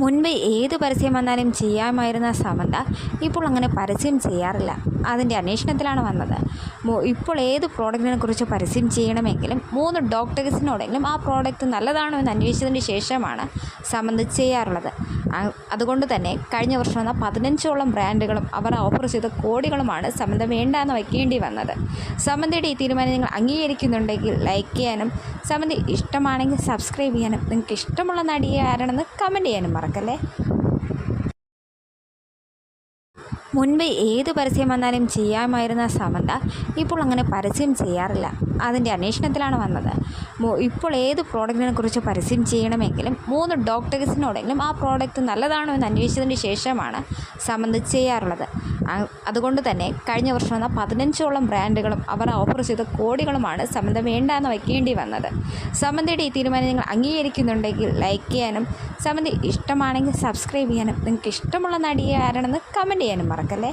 മുൻപ് ഏത് പരസ്യം വന്നാലും ചെയ്യാമായിരുന്ന സമന്ത ഇപ്പോൾ അങ്ങനെ പരസ്യം ചെയ്യാറില്ല. അതിൻ്റെ അന്വേഷണത്തിലാണ് വന്നത്. ഇപ്പോൾ ഏത് പ്രോഡക്റ്റിനെ കുറിച്ച് പരസ്യം ചെയ്യണമെങ്കിലും 3 ഡോക്ടേഴ്സിനോടെങ്കിലും ആ പ്രോഡക്റ്റ് നല്ലതാണോ എന്ന് അന്വേഷിച്ചതിന് ശേഷമാണ് സമന്ത ചെയ്യാറുള്ളത്. അതുകൊണ്ട് തന്നെ കഴിഞ്ഞ വർഷം വന്ന 15ഓളം ബ്രാൻഡുകളും അവർ ഓഫർ ചെയ്ത കോടികളുമാണ് സമന്ത വേണ്ടാന്ന് വയ്ക്കേണ്ടി വന്നത്. സമന്തയുടെ ഈ തീരുമാനം നിങ്ങൾ അംഗീകരിക്കുന്നുണ്ടെങ്കിൽ ലൈക്ക് ചെയ്യാനും സമന്ത ഇഷ്ടമാണെങ്കിൽ സബ്സ്ക്രൈബ് ചെയ്യാനും നിങ്ങൾക്ക് ഇഷ്ടമുള്ള നടിയെ ആരാണെന്ന് കമൻറ്റ് ചെയ്യാനും മറക്കല്ലേ. മുൻപ് ഏത് പരസ്യം വന്നാലും ചെയ്യാമായിരുന്ന സമന്ത ഇപ്പോൾ അങ്ങനെ പരസ്യം ചെയ്യാറില്ല. അതിൻ്റെ അന്വേഷണത്തിലാണ് വന്നത്. ഇപ്പോൾ ഏത് പ്രോഡക്റ്റിനെ കുറിച്ച് പരസ്യം ചെയ്യണമെങ്കിലും 3 ഡോക്ടേഴ്സിനോടെങ്കിലും ആ പ്രോഡക്റ്റ് നല്ലതാണോ എന്ന് അന്വേഷിച്ചതിന് ശേഷമാണ് സമന്ത ചെയ്യാറുള്ളത്. അതുകൊണ്ട് തന്നെ കഴിഞ്ഞ വർഷം വന്ന 15ഓളം ബ്രാൻഡുകളും അവർ ഓഫർ ചെയ്ത കോടികളുമാണ് സമന്ത വേണ്ടാന്ന് വയ്ക്കേണ്ടി വന്നത്. സമന്തയുടെ ഈ തീരുമാനം നിങ്ങൾ അംഗീകരിക്കുന്നുണ്ടെങ്കിൽ ലൈക്ക് ചെയ്യാനും സമന്ത ഇഷ്ടമാണെങ്കിൽ സബ്സ്ക്രൈബ് ചെയ്യാനും നിങ്ങൾക്ക് ഇഷ്ടമുള്ള നടിയെ ആരാണെന്ന് കമൻറ്റ് ചെയ്യാനും മറക്കല്ലേ.